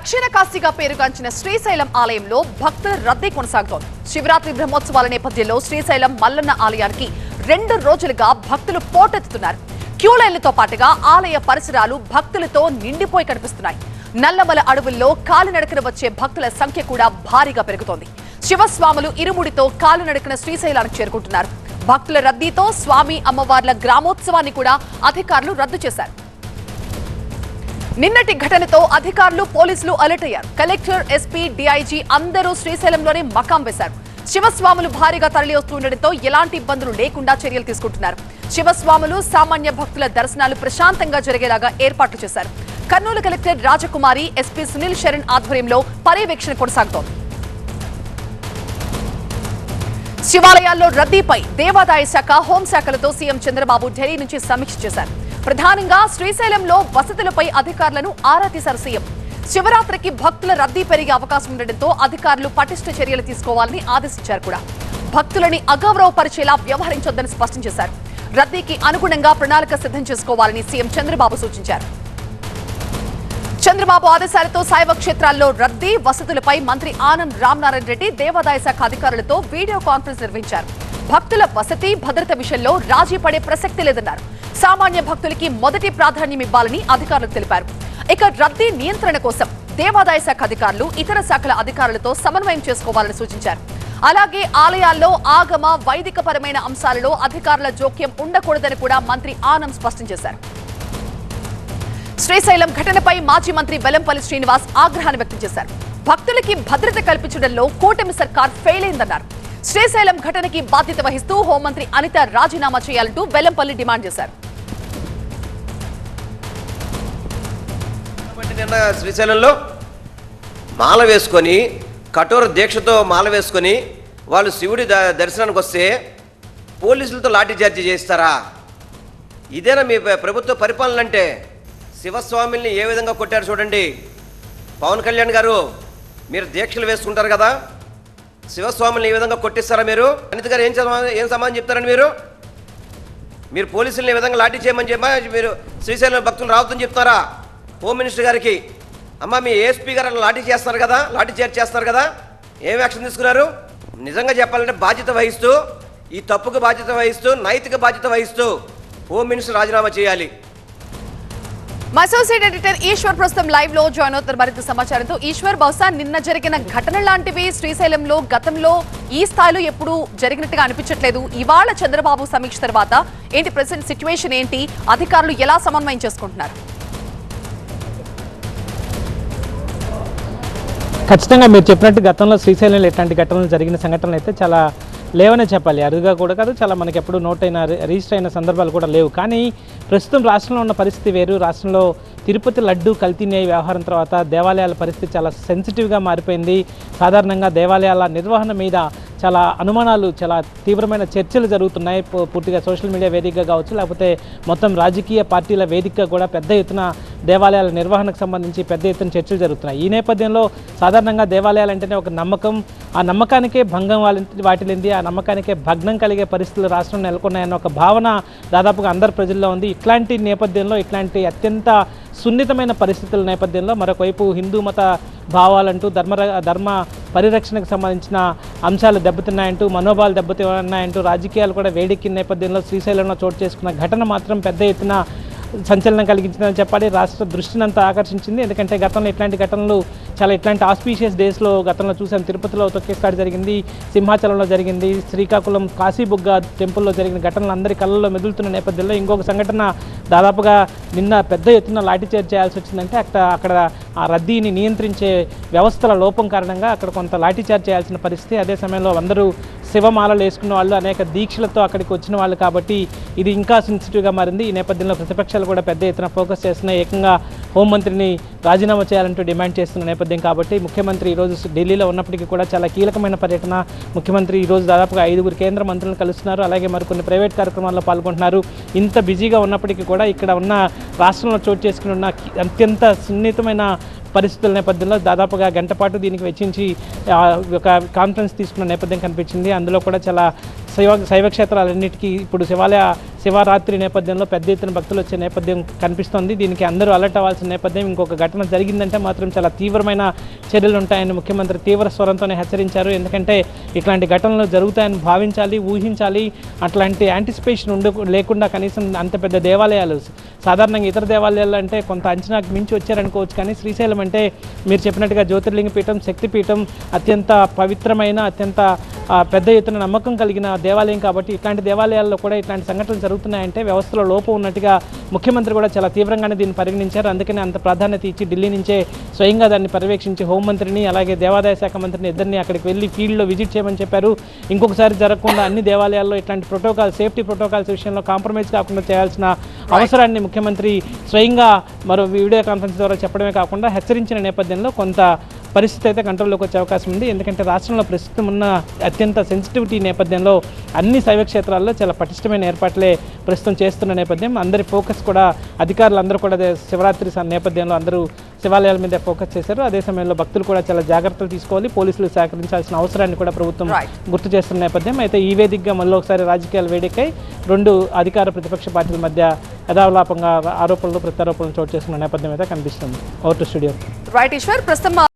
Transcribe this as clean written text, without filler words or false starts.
దక్షిణ కాశీగా పేరుగాంచిన శ్రీశైలం ఆలయంలో భక్తుల రద్దీ కొనసాగుతోంది. శివరాత్రి బ్రహ్మోత్సవాల నేపథ్యంలో శ్రీశైలం మల్లన్న ఆలయానికి 2 రోజులుగా భక్తులు పోటెత్తుతున్నారు. క్యూ లైన్లతో పాటుగా ఆలయ పరిసరాలు భక్తులతో నిండిపోయి కనిపిస్తున్నాయి. నల్లమల అడవుల్లో కాలినడకన వచ్చే భక్తుల సంఖ్య కూడా భారీగా పెరుగుతోంది. శివస్వాములు ఇరుముడితో కాలినడకన శ్రీశైలానికి చేరుకుంటున్నారు. భక్తుల రద్దీతో స్వామి అమ్మవార్ల గ్రామోత్సవాన్ని కూడా అధికారులు రద్దు చేశారు. నిన్నటి ఘటనతో అధికారులు పోలీసులు అలర్ట్ అయ్యారు. కలెక్టర్, ఎస్పీ, డీఐజీ అందరూ శ్రీశైలంలోనే మకాం వేశారు. శివస్వాములు భారీగా తరలి వస్తుండటంతో ఎలాంటి ఇబ్బందులు లేకుండా చర్యలు తీసుకుంటున్నారు. శివస్వాములు, సామాన్య భక్తుల దర్శనాలు ప్రశాంతంగా జరిగేలాగా ఏర్పాట్లు చేశారు. కర్నూలు కలెక్టర్ రాజకుమారి, ఎస్పీ సునీల్ శరణ్ ఆధ్వర్యంలో పర్యవేక్షణ కొనసాగుతోంది. శివాలయాల్లో రద్దీపై దేవాదాయ శాఖ, హోంశాఖలతో సీఎం చంద్రబాబు ఢిల్లీ నుంచి సమీక్ష చేశారు. ప్రధానంగా శ్రీశైలంలో వసతులపై అధికారులను ఆరా తీశారు సీఎం. శివరాత్రికి భక్తుల రద్దీ పెరిగే అవకాశం ఉండడంతో అధికారులు పటిష్ట చర్యలు తీసుకోవాలని ఆదేశించారు. కూడా భక్తులని అగౌరవపరిచేలా వ్యవహరించొద్దని స్పష్టం చేశారు. రద్దీకి అనుగుణంగా ప్రణాళిక సిద్ధం చేసుకోవాలని సీఎం చంద్రబాబు సూచించారు. చంద్రబాబు ఆదేశాలతో శైవ క్షేత్రాల్లో రద్దీ, వసతులపై మంత్రి ఆనం రామనారాయణ రెడ్డి దేవాదాయ శాఖ అధికారులతో వీడియో కాన్ఫరెన్స్ నిర్వహించారు. భక్తుల వసతి, భద్రత విషయంలో రాజీ పడే ప్రసక్తి లేదన్నారు. సామాన్య భక్తులకి మొదటి ప్రాధాన్యం ఇవ్వాలని అధికారులకు తెలిపారు. ఇక రద్దీ నియంత్రణ కోసం దేవాదాయ శాఖ అధికారులు ఇతర శాఖల అధికారులతో సమన్వయం చేసుకోవాలని సూచించారు. అలాగే ఆలయాల్లో ఆగమ, వైదికపరమైన అంశాలలో అధికారుల జోక్యం ఉండకూడదని కూడా మంత్రి ఆనం స్పష్టం చేశారు. శ్రీశైలం ఘటనపై మాజీ మంత్రి వెల్లంపల్లి శ్రీనివాస్ ఆగ్రహాన్ని వ్యక్తం చేశారు. భక్తులకి భద్రత కల్పించడంలో కూటమి సర్కార్ ఫెయిల్ అయిందన్నారు. శ్రీశైలం ఘటనకి బాధ్యత వహిస్తూ హోంమంత్రి అనిత రాజీనామా చేయాలంటూ వెల్లంపల్లి డిమాండ్ చేశారు. నిన్న శ్రీశైలంలో మాల వేసుకొని, కఠోర దీక్షతో మాల వేసుకొని వాళ్ళు శివుడి దర్శనానికి వస్తే పోలీసులతో లాఠీ చార్జీ చేస్తారా? ఇదేనా మీ ప్రభుత్వ పరిపాలన అంటే? శివస్వామిల్ని ఏ విధంగా కొట్టారు చూడండి. పవన్ కళ్యాణ్ గారు, మీరు దీక్షలు వేసుకుంటారు కదా, శివస్వామిని ఈ విధంగా కొట్టిస్తారా మీరు? అనిత గారు ఏం సమాధానం చెప్తారండి? మీరు పోలీసులను ఈ విధంగా లాఠీ చేయమని చెప్పి మీరు శ్రీశైలం భక్తులు రావద్దని చెప్తారా? హోమ్ మినిస్టర్ గారికి, అమ్మ మీ ఏఎస్పీ గారు లాఠీ చేస్తున్నారు కదా, లాఠీ చార్జ్ చేస్తున్నారు కదా, ఏం యాక్షన్ తీసుకున్నారు? నిజంగా చెప్పాలంటే బాధ్యత వహిస్తూ, ఈ తప్పుకు బాధ్యత వహిస్తూ, నైతిక బాధ్యత వహిస్తూ హోమ్ మినిస్టర్ రాజీనామా చేయాలి. అసోసియేట్ ఎడిటర్ ఈశ్వర్ ప్రస్తుతం లైవ్ లో జాయిన్ అవుతారు మరింత సమాచారంతో. ఈశ్వర్, బహుశా నిన్న జరిగిన ఘటన లాంటివి శ్రీశైలంలో గతంలో ఈ స్థాయిలో ఎప్పుడు జరిగినట్టుగా అనిపించట్లేదు. ఇవాళ చంద్రబాబు సమీక్ష తర్వాత ఏంటి ప్రెసెంట్ సిచ్యువేషన్ ఏంటి? అధికారులు ఎలా సమన్వయం చేసుకుంటున్నారు? ఖచ్చితంగా మీరు చెప్పినట్టు గతంలో శ్రీశైలంలో ఎట్లాంటి ఘటనలు జరిగిన సంఘటనలు అయితే చాలా లేవనే చెప్పాలి. అరుదుగా కూడా కాదు, చాలా మనకి ఎప్పుడు నోట్ అయిన, రిజిస్టర్ అయిన సందర్భాలు కూడా లేవు. కానీ ప్రస్తుతం రాష్ట్రంలో ఉన్న పరిస్థితి వేరు. రాష్ట్రంలో తిరుపతి లడ్డు కల్తీ న్యాయ వ్యవహారం తర్వాత దేవాలయాల పరిస్థితి చాలా సెన్సిటివ్గా మారిపోయింది. సాధారణంగా దేవాలయాల నిర్వహణ మీద చాలా అనుమానాలు, చాలా తీవ్రమైన చర్చలు జరుగుతున్నాయి. పూర్తిగా సోషల్ మీడియా వేదికగా కావచ్చు, లేకపోతే మొత్తం రాజకీయ పార్టీల వేదికగా కూడా పెద్ద ఎత్తున దేవాలయాల నిర్వహణకు సంబంధించి పెద్ద ఎత్తున చర్చలు జరుగుతున్నాయి. ఈ నేపథ్యంలో సాధారణంగా దేవాలయాలు అంటేనే ఒక నమ్మకం, ఆ నమ్మకానికే భంగం వాటిల్లింది, ఆ నమ్మకానికే భగ్నం కలిగే పరిస్థితులు రాష్ట్రం నెలకొన్నాయన్న ఒక భావన దాదాపుగా అందరి ప్రజల్లో ఉంది. ఇట్లాంటి నేపథ్యంలో, ఇట్లాంటి అత్యంత సున్నితమైన పరిస్థితుల నేపథ్యంలో మరొకవైపు హిందూ మత భావాలంటూ, ధర్మ పరిరక్షణకు సంబంధించిన అంశాలు దెబ్బతిన్నాయంటూ, మనోభావాలు దెబ్బతిన్నాయంటూ రాజకీయాలు కూడా వేడెక్కిన నేపథ్యంలో శ్రీశైలంలో చోటు చేసుకున్న ఘటన మాత్రం పెద్ద ఎత్తున సంచలనం కలిగించిందని చెప్పాలి. రాష్ట్ర దృష్టినంతా ఆకర్షించింది. ఎందుకంటే గతంలో ఇట్లాంటి ఘటనలు ఇట్లాంటి ఆస్పీషియస్ డేస్లో గతంలో చూసాం. తిరుపతిలో తొక్కేస్తాడు జరిగింది, సింహాచలంలో జరిగింది, శ్రీకాకుళం కాశీబుగ్గ టెంపుల్లో జరిగిన ఘటనలు అందరి కళ్ళల్లో మెదులుతున్న నేపథ్యంలో ఇంకొక సంఘటన దాదాపుగా నిన్న పెద్ద ఎత్తున లాఠీచార్జ్ చేయాల్సి వచ్చిందంటే అక్కడ ఆ రద్దీని నియంత్రించే వ్యవస్థల లోపం కారణంగా అక్కడ కొంత లాఠీచార్జ్ చేయాల్సిన పరిస్థితి. అదే సమయంలో అందరూ శివమాలలు వేసుకున్న వాళ్ళు, అనేక దీక్షలతో అక్కడికి వచ్చిన వాళ్ళు కాబట్టి ఇది ఇంకా సెన్సిటివ్గా మారింది. ఈ నేపథ్యంలో ప్రతిపక్షాలు కూడా పెద్ద ఎత్తున ఫోకస్ చేస్తున్నాయి. ఏకంగా హోంమంత్రిని రాజీనామా చేయాలంటూ డిమాండ్ చేస్తున్న నేపథ్యం కాబట్టి ముఖ్యమంత్రి ఈరోజు ఢిల్లీలో ఉన్నప్పటికీ కూడా చాలా కీలకమైన పర్యటన. ముఖ్యమంత్రి ఈరోజు దాదాపుగా 5 కేంద్ర మంత్రులను కలుస్తున్నారు, అలాగే మరికొన్ని ప్రైవేట్ కార్యక్రమాల్లో పాల్గొంటున్నారు. ఇంత బిజీగా ఉన్నప్పటికీ కూడా ఇక్కడ ఉన్న రాష్ట్రంలో చోటు చేసుకుని ఉన్న అత్యంత సున్నితమైన పరిస్థితుల నేపథ్యంలో దాదాపుగా గంట పాటు దీనికి వెచ్చించి ఒక కాన్ఫరెన్స్ తీసుకున్న నేపథ్యం కనిపించింది. అందులో కూడా చాలా శైవ క్షేత్రాలన్నిటికీ ఇప్పుడు శివరాత్రి నేపథ్యంలో పెద్ద ఎత్తున భక్తులు వచ్చే నేపథ్యం కనిపిస్తోంది. దీనికి అందరూ అలర్ట్ అవ్వాల్సిన నేపథ్యం. ఇంకొక ఘటన జరిగిందంటే మాత్రం చాలా తీవ్రమైన చర్యలు ఉంటాయని ముఖ్యమంత్రి తీవ్ర స్వరంతోనే హెచ్చరించారు. ఎందుకంటే ఇట్లాంటి ఘటనలు జరుగుతాయని భావించాలి, ఊహించాలి. అట్లాంటి యాంటిసిపేషన్ లేకుండా కనీసం అంత పెద్ద దేవాలయాలు, సాధారణంగా ఇతర దేవాలయాలు అంటే కొంత అంచనాకు మించి వచ్చారనుకోవచ్చు, కానీ శ్రీశైలం అంటే మీరు చెప్పినట్టుగా జ్యోతిర్లింగ పీఠం, శక్తిపీఠం, అత్యంత పవిత్రమైన, అత్యంత పెద్ద ఎత్తున నమ్మకం కలిగిన దేవాలయం. కాబట్టి ఇట్లాంటి దేవాలయాల్లో కూడా ఇట్లాంటి సంఘటనలు జరుగుతున్నాయంటే వ్యవస్థలో లోపం ఉన్నట్టుగా ముఖ్యమంత్రి కూడా చాలా తీవ్రంగానే దీన్ని పరిగణించారు. అందుకని అంత ప్రాధాన్యత ఇచ్చి ఢిల్లీ నుంచే స్వయంగా దాన్ని పర్యవేక్షించి హోంమంత్రిని అలాగే దేవాదాయ శాఖ మంత్రిని ఇద్దరిని అక్కడికి వెళ్ళి ఫీల్డ్లో విజిట్ చేయమని చెప్పారు. ఇంకొకసారి జరగకుండా అన్ని దేవాలయాల్లో ఇట్లాంటి సేఫ్టీ ప్రోటోకాల్స్ విషయంలో కాంప్రమైజ్ కాకుండా చేయాల్సిన అవసరాన్ని ముఖ్యమంత్రి స్వయంగా మరో వీడియో కాన్ఫరెన్స్ ద్వారా చెప్పడమే కాకుండా హెచ్చరించిన నేపథ్యంలో కొంత పరిస్థితి అయితే కంట్రోల్లోకి వచ్చే అవకాశం ఉంది. ఎందుకంటే రాష్ట్రంలో ప్రస్తుతం ఉన్న అత్యంత సెన్సిటివిటీ నేపథ్యంలో అన్ని శైవ క్షేత్రాల్లో చాలా పటిష్టమైన ఏర్పాట్లే ప్రస్తుతం చేస్తున్న నేపథ్యం. అందరి ఫోకస్ కూడా అధికారులు అందరూ కూడా శివరాత్రి నేపథ్యంలో అందరూ శివాలయాల మీద ఫోకస్ చేశారు. అదే సమయంలో భక్తులు కూడా చాలా జాగ్రత్తలు తీసుకోవాలి, పోలీసులు సహకరించాల్సిన అవసరాన్ని కూడా ప్రభుత్వం గుర్తు చేస్తున్న నేపథ్యం. అయితే ఈ వేదికగా మళ్ళీ ఒకసారి రాజకీయాలు వేడెక్కాయి. రెండు అధికార ప్రతిపక్ష పార్టీల మధ్య యథాలాపంగా ఆరోపణలు ప్రత్యారోపణలు చోటు చేసుకున్న నేపథ్యం అయితే కనిపిస్తుంది. Over to studio. Right Eeshwar, ప్రస్తుతం